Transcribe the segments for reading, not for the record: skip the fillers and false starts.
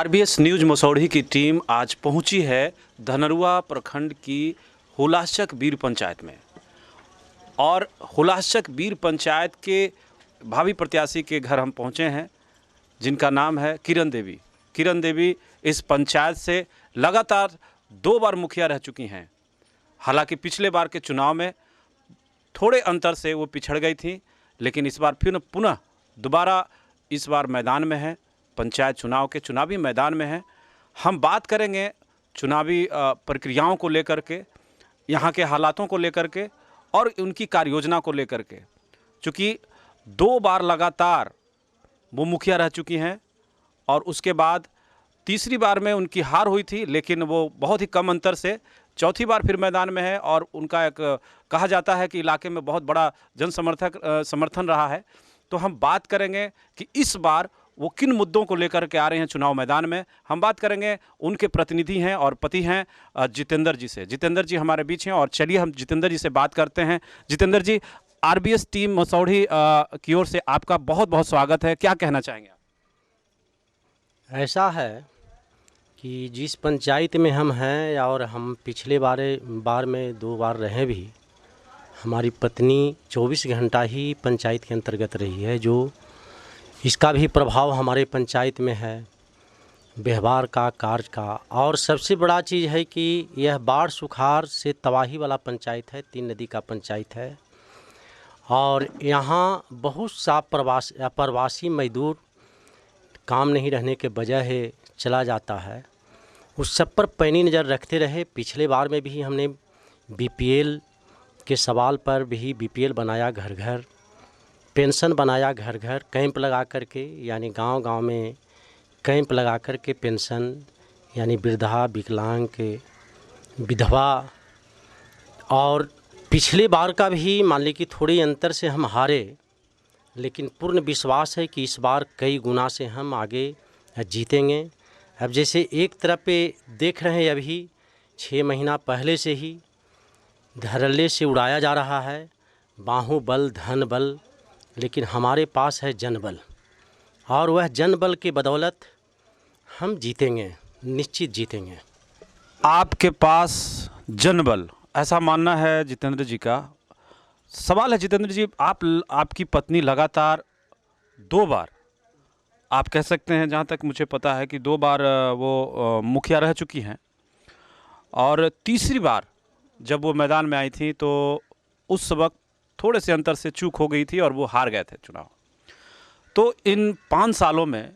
RBS news Masaurhi की team आज पहुंची है धनरूआ प्रखंड की हुलासचक बीर पंचायत में और हुलासचक बीर पंचायत के भावी प्रत्याशी के घर हम पहुंचे हैं, जिनका नाम है किरण देवी। किरण देवी इस पंचायत से लगातार 2 बार मुखिया रह चुकी हैं। हालांकि पिछले बार के चुनाव में थोड़े अंतर से वो पिछड़ गई थी, लेकिन इस बार फिर पुनः दोबारा इस बार मैदान में है, पंचायत चुनाव के चुनावी मैदान में है। हम बात करेंगे चुनावी प्रक्रियाओं को लेकर के, यहाँ के हालातों को लेकर के और उनकी कार्ययोजना को लेकर के। चूँकि 2 बार लगातार वो मुखिया रह चुकी हैं और उसके बाद तीसरी बार में उनकी हार हुई थी, लेकिन वो बहुत ही कम अंतर से चौथी बार फिर मैदान में है और उनका एक कहा जाता है कि इलाके में बहुत बड़ा समर्थन रहा है। तो हम बात करेंगे कि इस बार वो किन मुद्दों को लेकर के आ रहे हैं चुनाव मैदान में। हम बात करेंगे, उनके प्रतिनिधि हैं और पति हैं जितेंद्र जी से। जितेंद्र जी हमारे बीच हैं और चलिए हम जितेंद्र जी से बात करते हैं। जितेंद्र जी, आरबीएस टीम मसौढ़ी की ओर से आपका बहुत बहुत स्वागत है। क्या कहना चाहेंगे आप? ऐसा है कि जिस पंचायत में हम हैं और हम पिछले बार में 2 बार रहे भी, हमारी पत्नी 24 घंटा ही पंचायत के अंतर्गत रही है, जो इसका भी प्रभाव हमारे पंचायत में है, व्यवहार का, कार्य का। और सबसे बड़ा चीज़ है कि यह बाढ़ सुखाड़ से तबाही वाला पंचायत है, 3 नदी का पंचायत है और यहाँ बहुत सा प्रवासी मजदूर काम नहीं रहने के वजह है चला जाता है। उस सब पर पैनी नज़र रखते रहे। पिछले बार में भी हमने बीपीएल के सवाल पर भी बीपीएल बनाया, घर घर पेंशन बनाया, घर घर कैंप लगा करके, यानी गांव-गांव में कैंप लगा करके पेंशन, यानी वृद्धा, विकलांग के, विधवा। और पिछले बार का भी मान ली कि थोड़ी अंतर से हम हारे, लेकिन पूर्ण विश्वास है कि इस बार कई गुना से हम आगे जीतेंगे। अब जैसे एक तरफ पे देख रहे हैं, अभी 6 महीना पहले से ही धड़ल्ले से उड़ाया जा रहा है, बाहुबल, धन बल, लेकिन हमारे पास है जनबल और वह जनबल के बदौलत हम जीतेंगे, निश्चित जीतेंगे। आपके पास जनबल, ऐसा मानना है जितेंद्र जी का। सवाल है जितेंद्र जी, आपकी पत्नी लगातार 2 बार, आप कह सकते हैं, जहाँ तक मुझे पता है कि 2 बार वो मुखिया रह चुकी हैं और तीसरी बार जब वो मैदान में आई थी तो उस वक्त थोड़े से अंतर से चूक हो गई थी और वो हार गए थे चुनाव। तो इन 5 सालों में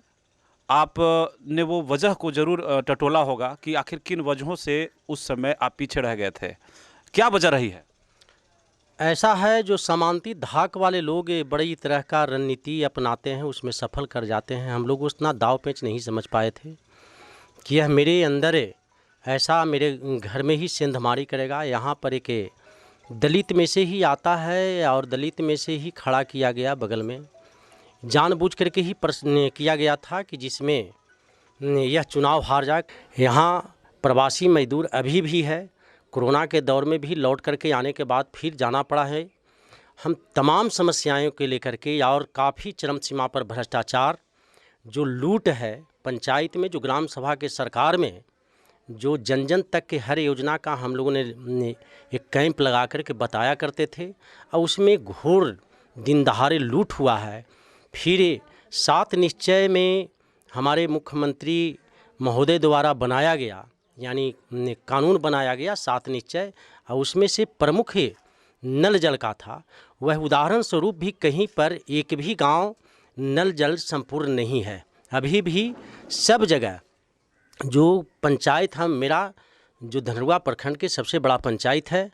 आपने वो वजह को ज़रूर टटोला होगा कि आखिर किन वजहों से उस समय आप पीछे रह गए थे, क्या वजह रही है? ऐसा है, जो समांती धाक वाले लोग बड़ी तरह का रणनीति अपनाते हैं, उसमें सफल कर जाते हैं। हम लोग उतना दाव पेच नहीं समझ पाए थे कि यह मेरे अंदर ऐसा मेरे घर में ही सेंधमारी करेगा। यहाँ पर एक दलित में से ही आता है और दलित में से ही खड़ा किया गया, बगल में जानबूझ करके ही प्रश्न किया गया था कि जिसमें यह चुनाव हार जाए। यहाँ प्रवासी मजदूर अभी भी है, कोरोना के दौर में भी लौट करके आने के बाद फिर जाना पड़ा है। हम तमाम समस्याओं के लेकर के, और काफ़ी चरम सीमा पर भ्रष्टाचार, जो लूट है पंचायत में, जो ग्राम सभा के सरकार में, जो जन जन तक के हर योजना का हम लोगों ने एक कैंप लगा कर के बताया करते थे और उसमें घोर दिन दहाड़े लूट हुआ है। फिर 7 निश्चय में हमारे मुख्यमंत्री महोदय द्वारा बनाया गया, यानी कानून बनाया गया 7 निश्चय, और उसमें से प्रमुख नल जल का था। वह उदाहरण स्वरूप भी कहीं पर एक भी गांव नल जल संपूर्ण नहीं है। अभी भी सब जगह जो पंचायत मेरा जो धनरूआ प्रखंड के सबसे बड़ा पंचायत है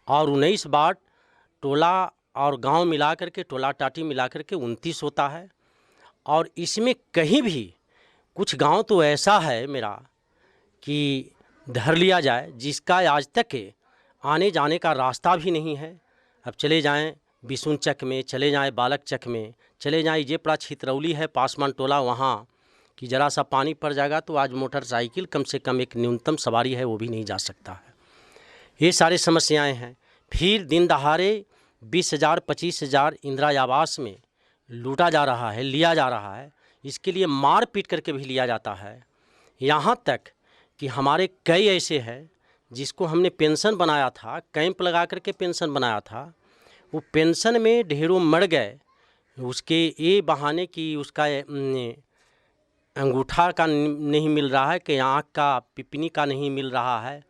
और 19 वार्ड टोला और गांव मिला करके, टोला टाटी मिला करके 29 होता है। और इसमें कहीं भी कुछ गांव तो ऐसा है मेरा कि धर लिया जाए, जिसका आज तक आने जाने का रास्ता भी नहीं है। अब चले जाएं बिसुनचक में, चले जाएं बालक चक में, चले जाएं ये बड़ा छितरौली है पासमान टोला, वहाँ कि ज़रा सा पानी पड़ जाएगा तो आज मोटरसाइकिल कम से कम एक न्यूनतम सवारी है वो भी नहीं जा सकता है। ये सारी समस्याएं हैं। फिर दिन दहाड़े 20,000 25,000 इंदिरा आवास में लूटा जा रहा है, लिया जा रहा है। इसके लिए मार पीट करके भी लिया जाता है। यहाँ तक कि हमारे कई ऐसे हैं जिसको हमने पेंशन बनाया था, कैंप लगा करके पेंशन बनाया था, वो पेंशन में ढेरों मर गए। उसके ये बहाने कि उसका अंगूठा का नहीं मिल रहा है, कि आँख का पिपनी का नहीं मिल रहा है।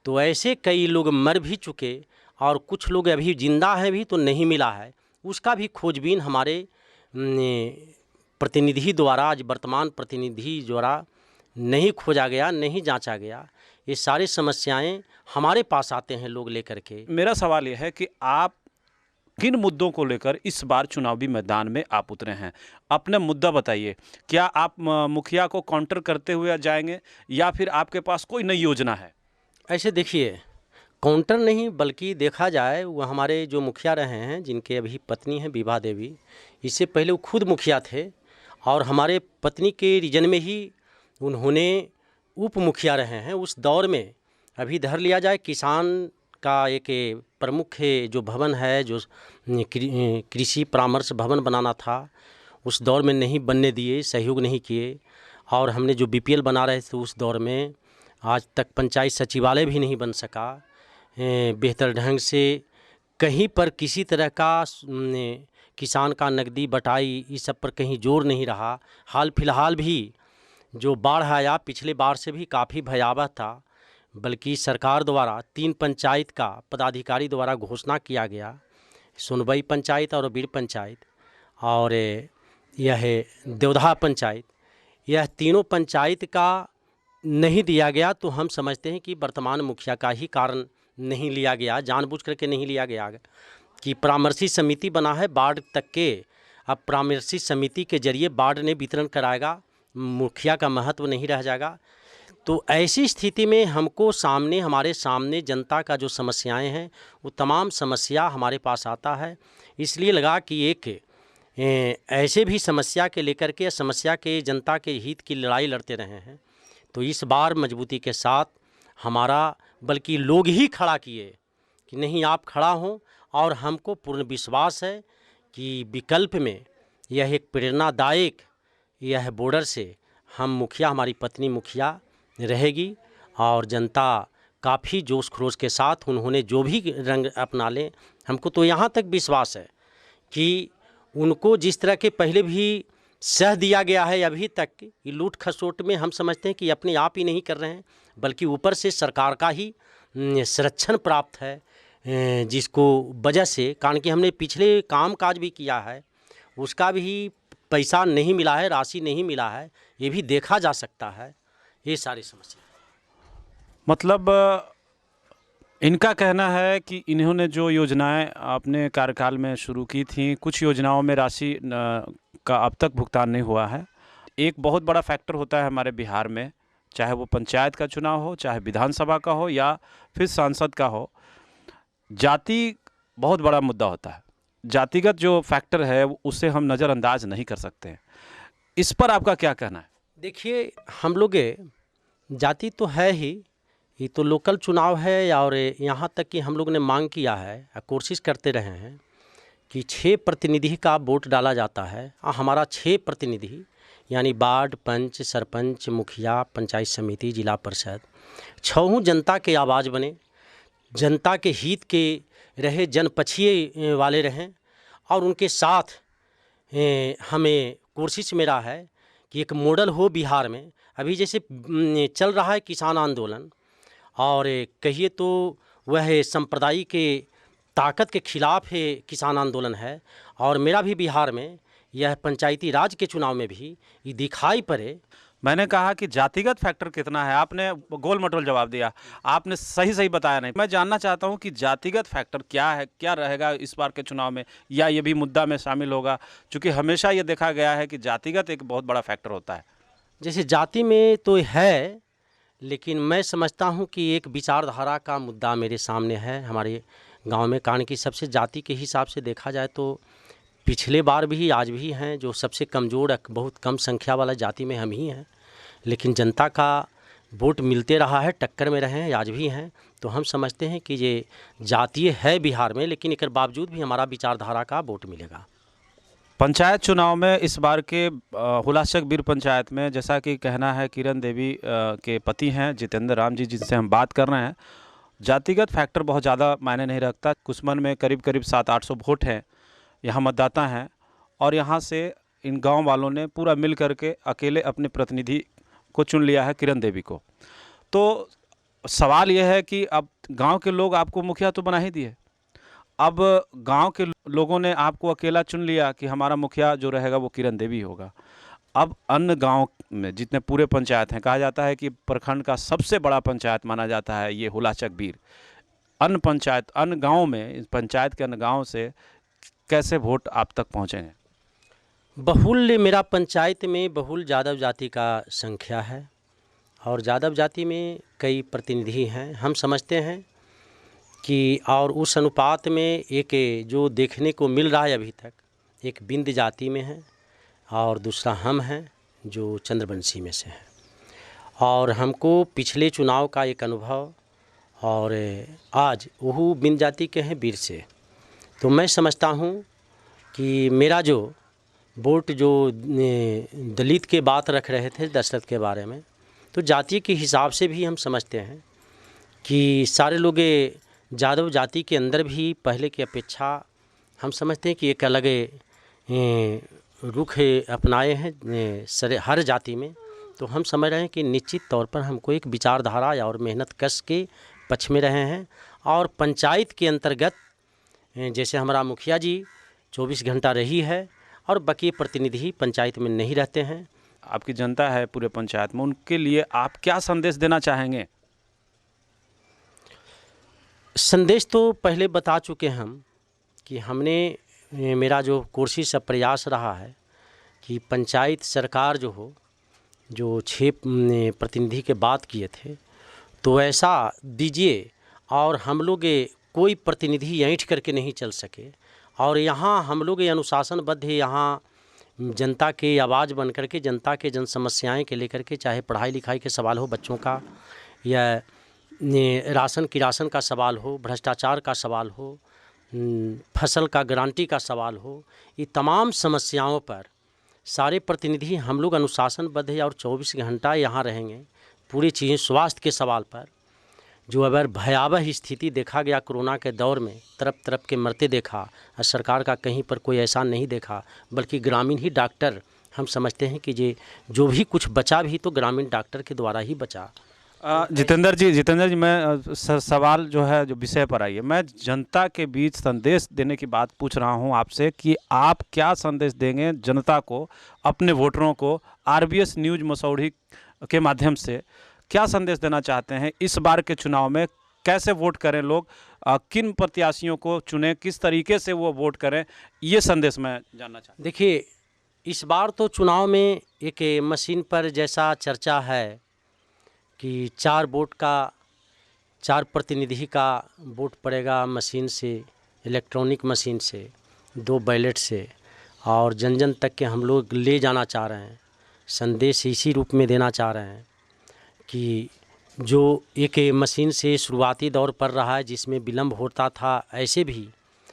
तो ऐसे कई लोग मर भी चुके और कुछ लोग अभी जिंदा हैं भी तो नहीं मिला है। उसका भी खोजबीन हमारे प्रतिनिधि द्वारा, आज वर्तमान प्रतिनिधि द्वारा नहीं खोजा गया, नहीं जांचा गया। ये सारी समस्याएं हमारे पास आते हैं लोग लेकर के। मेरा सवाल यह है कि आप किन मुद्दों को लेकर इस बार चुनावी मैदान में आप उतरे हैं? अपना मुद्दा बताइए। क्या आप मुखिया को काउंटर करते हुए जाएंगे या फिर आपके पास कोई नई योजना है? ऐसे देखिए, काउंटर नहीं बल्कि देखा जाए, वो हमारे जो मुखिया रहे हैं, जिनके अभी पत्नी हैं विभा देवी, इससे पहले वो खुद मुखिया थे और हमारे पत्नी के रीजन में ही उन्होंने उप मुखिया रहे हैं। उस दौर में अभी धर लिया जाए, किसान का एक प्रमुख जो भवन है, जो कृषि परामर्श भवन बनाना था, उस दौर में नहीं बनने दिए, सहयोग नहीं किए। और हमने जो बीपीएल बना रहे थे उस दौर में, आज तक पंचायत सचिवालय भी नहीं बन सका बेहतर ढंग से। कहीं पर किसी तरह का किसान का नकदी बटाई, इस सब पर कहीं जोर नहीं रहा। हाल फिलहाल भी जो बाढ़ आया, पिछले बाढ़ से भी काफ़ी भयावह था, बल्कि सरकार द्वारा 3 पंचायत का पदाधिकारी द्वारा घोषणा किया गया, सोनबई पंचायत और बीड़ पंचायत और यह देवधा पंचायत, यह तीनों पंचायत का नहीं दिया गया। तो हम समझते हैं कि वर्तमान मुखिया का ही कारण नहीं लिया गया, जानबूझ करके नहीं लिया गया कि परामर्शी समिति बना है बाढ़ तक के। अब परामर्शी समिति के जरिए बाढ़ ने वितरण कराएगा, मुखिया का महत्व नहीं रह जाएगा। तो ऐसी स्थिति में हमको हमारे सामने जनता का जो समस्याएं हैं, वो तमाम समस्या हमारे पास आता है। इसलिए लगा कि एक ऐसे भी समस्या के लेकर के, समस्या के जनता के हित की लड़ाई लड़ते रहे हैं, तो इस बार मजबूती के साथ हमारा, बल्कि लोग ही खड़ा किए कि नहीं आप खड़ा हों। और हमको पूर्ण विश्वास है कि विकल्प में यह एक प्रेरणादायक, यह बॉर्डर से हम मुखिया, हमारी पत्नी मुखिया रहेगी और जनता काफ़ी जोश खरोश के साथ उन्होंने जो भी रंग अपना लें, हमको तो यहाँ तक विश्वास है कि उनको जिस तरह के पहले भी सह दिया गया है, अभी तक ये लूट खसोट में हम समझते हैं कि अपने आप ही नहीं कर रहे हैं, बल्कि ऊपर से सरकार का ही संरक्षण प्राप्त है, जिसको वजह से, कारण कि हमने पिछले काम काज भी किया है, उसका भी पैसा नहीं मिला है, राशि नहीं मिला है, ये भी देखा जा सकता है। ये सारी समस्या मतलब इनका कहना है कि इन्होंने जो योजनाएं अपने कार्यकाल में शुरू की थी, कुछ योजनाओं में राशि का अब तक भुगतान नहीं हुआ है। एक बहुत बड़ा फैक्टर होता है हमारे बिहार में, चाहे वो पंचायत का चुनाव हो, चाहे विधानसभा का हो या फिर सांसद का हो, जाति बहुत बड़ा मुद्दा होता है। जातिगत जो फैक्टर है उसे हम नज़रअंदाज नहीं कर सकते। इस पर आपका क्या कहना है? देखिए, हम लोग जाति तो है ही, ये तो लोकल चुनाव है और यहाँ तक कि हम लोग ने मांग किया है, कोशिश करते रहे हैं कि 6 प्रतिनिधि का वोट डाला जाता है। हमारा 6 प्रतिनिधि यानी वार्ड, पंच, सरपंच, मुखिया, पंचायत समिति, जिला परिषद, 6 जनता के आवाज़ बने, जनता के हित के रहे, जनपक्षीय वाले रहें और उनके साथ हमें कोशिश मेरा है कि एक मॉडल हो बिहार में। अभी जैसे चल रहा है किसान आंदोलन, और कहिए तो वह सांप्रदायिक के ताकत के खिलाफ है किसान आंदोलन है, और मेरा भी बिहार में यह पंचायती राज के चुनाव में भी ये दिखाई पड़े। मैंने कहा कि जातिगत फैक्टर कितना है, आपने गोल मटोल जवाब दिया, आपने सही बताया नहीं। मैं जानना चाहता हूं कि जातिगत फैक्टर क्या है, क्या रहेगा इस बार के चुनाव में, या ये भी मुद्दा में शामिल होगा? क्योंकि हमेशा ये देखा गया है कि जातिगत एक बहुत बड़ा फैक्टर होता है। जैसे जाति में तो है, लेकिन मैं समझता हूं कि एक विचारधारा का मुद्दा मेरे सामने है हमारे गांव में, कारण कि सबसे जाति के हिसाब से देखा जाए तो पिछले बार भी आज भी हैं, जो सबसे कमज़ोर, बहुत कम संख्या वाला जाति में हम ही हैं, लेकिन जनता का वोट मिलते रहा है, टक्कर में रहे हैं, आज भी हैं। तो हम समझते हैं कि ये जातीय है बिहार में, लेकिन एक बावजूद भी हमारा विचारधारा का वोट मिलेगा। पंचायत चुनाव में इस बार के हुलासचक बीर पंचायत में, जैसा कि कहना है किरण देवी के पति हैं जितेंद्र राम जी जिनसे हम बात कर रहे हैं, जातिगत फैक्टर बहुत ज़्यादा मायने नहीं रखता। कुसमन में करीब करीब 700-800 वोट हैं, यहाँ मतदाता हैं, और यहाँ से इन गांव वालों ने पूरा मिल करके अकेले अपने प्रतिनिधि को चुन लिया है, किरण देवी को। तो सवाल यह है कि अब गांव के लोग आपको मुखिया तो बना ही दिए, अब गांव के लोगों ने आपको अकेला चुन लिया कि हमारा मुखिया जो रहेगा वो किरण देवी होगा। अब अन्य गांव में जितने पूरे पंचायत हैं, कहा जाता है कि प्रखंड का सबसे बड़ा पंचायत माना जाता है ये हुलासचक बीर। अन्य पंचायत, अन्य गाँव में, इस पंचायत के अन्य गाँव से कैसे वोट आप तक पहुँचेंगे? बहुल मेरा पंचायत में बहुल यादव जाति का संख्या है और यादव जाति में कई प्रतिनिधि हैं। हम समझते हैं कि और उस अनुपात में एक जो देखने को मिल रहा है अभी तक, एक बिंद जाति में है और दूसरा हम हैं जो चंद्रवंशी में से हैं। और हमको पिछले चुनाव का एक अनुभव, और आज वह बिंद जाति के हैं बीर से, तो मैं समझता हूँ कि मेरा जो वोट जो दलित के बात रख रहे थे दशरथ के बारे में, तो जाति के हिसाब से भी हम समझते हैं कि सारे लोग यादव जाति के अंदर भी पहले की अपेक्षा हम समझते हैं कि एक अलग रुख अपनाए हैं हर जाति में। तो हम समझ रहे हैं कि निश्चित तौर पर हमको एक विचारधारा और मेहनत कस के पक्ष में रहे हैं। और पंचायत के अंतर्गत जैसे हमारा मुखिया जी 24 घंटा रही है और बाकी प्रतिनिधि पंचायत में नहीं रहते हैं। आपकी जनता है पूरे पंचायत में, उनके लिए आप क्या संदेश देना चाहेंगे? संदेश तो पहले बता चुके हम कि हमने, मेरा जो कोशिश और प्रयास रहा है कि पंचायत सरकार जो हो, जो 6 प्रतिनिधि के बात किए थे, तो ऐसा दीजिए और हम लोग कोई प्रतिनिधि ऐंठ करके नहीं चल सके। और यहाँ हम लोग अनुशासनबद्ध है, यहाँ जनता के आवाज़ बन करके जनता के जन समस्याएँ के लेकर के, चाहे पढ़ाई लिखाई के सवाल हो बच्चों का, या राशन किरासन का सवाल हो, भ्रष्टाचार का सवाल हो, फसल का गारंटी का सवाल हो, ये तमाम समस्याओं पर सारे प्रतिनिधि हम लोग अनुशासनबद्ध है और 24 घंटा यहाँ रहेंगे। पूरी चीज़ें स्वास्थ्य के सवाल पर, जो अगर भयावह स्थिति देखा गया कोरोना के दौर में, तरफ तरफ के मरते देखा और सरकार का कहीं पर कोई एहसान नहीं देखा, बल्कि ग्रामीण ही डॉक्टर, हम समझते हैं कि जो भी कुछ बचा भी तो ग्रामीण डॉक्टर के द्वारा ही बचा। जितेंद्र जी, मैं सवाल जो है, जो विषय पर आइए, मैं जनता के बीच संदेश देने की बात पूछ रहा हूं आपसे कि आप क्या संदेश देंगे जनता को, अपने वोटरों को? आरबीएस न्यूज़ मसौढ़ी के माध्यम से क्या संदेश देना चाहते हैं? इस बार के चुनाव में कैसे वोट करें लोग, किन प्रत्याशियों को चुनें, किस तरीके से वो वोट करें, ये संदेश मैं जानना चाहता हूँ। देखिए, इस बार तो चुनाव में एक मशीन पर जैसा चर्चा है कि 4 वोट का, 4 प्रतिनिधि का वोट पड़ेगा मशीन से, इलेक्ट्रॉनिक मशीन से, 2 बैलेट से, और जन जन तक के हम लोग ले जाना चाह रहे हैं। संदेश इसी रूप में देना चाह रहे हैं कि जो एक मशीन से शुरुआती दौर पर रहा है जिसमें विलम्ब होता था, ऐसे भी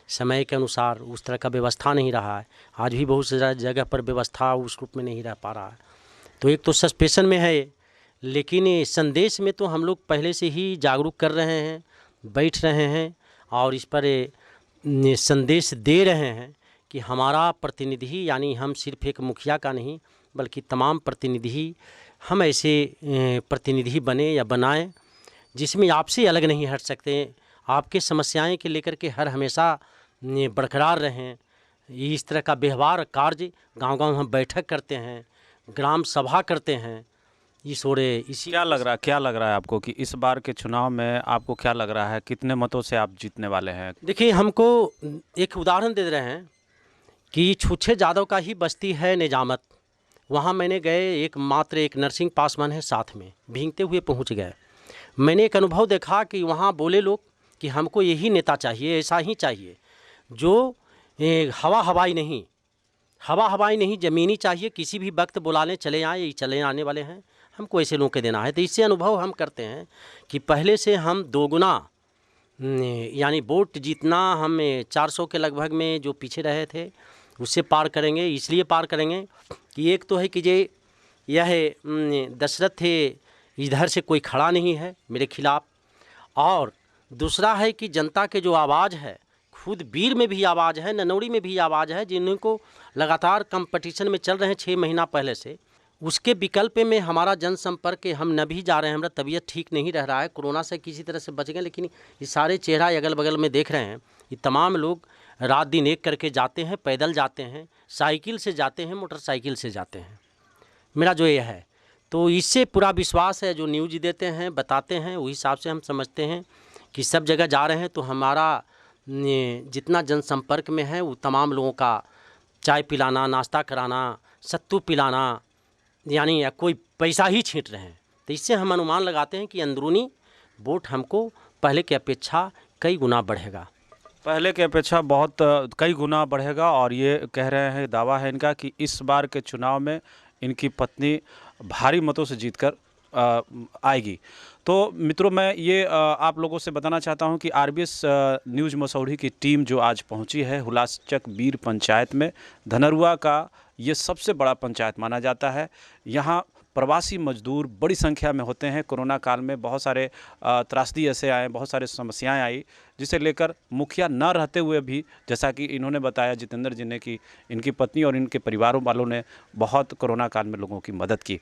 समय के अनुसार उस तरह का व्यवस्था नहीं रहा है। आज भी बहुत सी जगह पर व्यवस्था उस रूप में नहीं रह पा रहा है। तो एक तो सस्पेंशन में है, लेकिन संदेश में तो हम लोग पहले से ही जागरूक कर रहे हैं, बैठ रहे हैं और इस पर संदेश दे रहे हैं कि हमारा प्रतिनिधि, यानी हम सिर्फ एक मुखिया का नहीं बल्कि तमाम प्रतिनिधि, हम ऐसे प्रतिनिधि बने या बनाएं जिसमें आपसे अलग नहीं हट सकते, आपके समस्याएं के लेकर के हर हमेशा बरकरार रहें। इस तरह का व्यवहार कार्य, गांव-गांव हम बैठक करते हैं, ग्राम सभा करते हैं। इसी क्या लग रहा है आपको कि इस बार के चुनाव में आपको क्या लग रहा है, कितने मतों से आप जीतने वाले हैं? देखिए, हमको एक उदाहरण दे रहे हैं कि छुच्छे यादव का ही बस्ती है निजामत, वहाँ मैंने गए, मात्र एक नर्सिंग पासवान है साथ में, भींगते हुए पहुँच गए। मैंने एक अनुभव देखा कि वहाँ बोले लोग कि हमको यही नेता चाहिए, ऐसा ही चाहिए जो हवाई नहीं ज़मीनी चाहिए, किसी भी वक्त बुला लें चले आए, ये चले आने वाले हैं, हमको ऐसे लोगों के देना है। तो इससे अनुभव हम करते हैं कि पहले से हम 2 गुना, यानी वोट जीतना हम 400 के लगभग में जो पीछे रहे थे, उससे पार करेंगे। इसलिए पार करेंगे कि एक तो है कि यह दशरथ थे, इधर से कोई खड़ा नहीं है मेरे खिलाफ, और दूसरा है कि जनता के जो आवाज़ है, खुद बीर में भी आवाज़ है, ननौड़ी में भी आवाज़ है, जिनको लगातार कंपटीशन में चल रहे हैं 6 महीना पहले से। उसके विकल्प में हमारा जनसंपर्क हम न भी जा रहे हैं, हमारा तबीयत ठीक नहीं रह रहा है, कोरोना से किसी तरह से बच गए, लेकिन ये सारे चेहरा अगल बगल में देख रहे हैं, ये तमाम लोग रात दिन एक करके जाते हैं, पैदल जाते हैं, साइकिल से जाते हैं, मोटरसाइकिल से जाते हैं। मेरा जो ये है, तो इससे पूरा विश्वास है, जो न्यूज़ देते हैं, बताते हैं, वही हिसाब से हम समझते हैं कि सब जगह जा रहे हैं। तो हमारा जितना जनसंपर्क में है वो तमाम लोगों का चाय पिलाना, नाश्ता कराना, सत्तू पिलाना, यानी या कोई पैसा ही छींट रहे हैं। तो इससे हम अनुमान लगाते हैं कि अंदरूनी वोट हमको पहले की अपेक्षा कई गुना बढ़ेगा। पहले की अपेक्षा बहुत कई गुना बढ़ेगा, और ये कह रहे हैं, दावा है इनका कि इस बार के चुनाव में इनकी पत्नी भारी मतों से जीतकर आएगी। तो मित्रों, मैं ये आप लोगों से बताना चाहता हूं कि आरबीएस न्यूज़ मसौढ़ी की टीम जो आज पहुंची है हुलासचक बीर पंचायत में, धनरुआ का ये सबसे बड़ा पंचायत माना जाता है। यहाँ प्रवासी मजदूर बड़ी संख्या में होते हैं। कोरोना काल में बहुत सारे त्रासदी ऐसे आए, बहुत सारे समस्याएं आई, जिसे लेकर मुखिया न रहते हुए भी, जैसा कि इन्होंने बताया जितेंद्र जी ने, कि इनकी पत्नी और इनके परिवारों वालों ने बहुत कोरोना काल में लोगों की मदद की।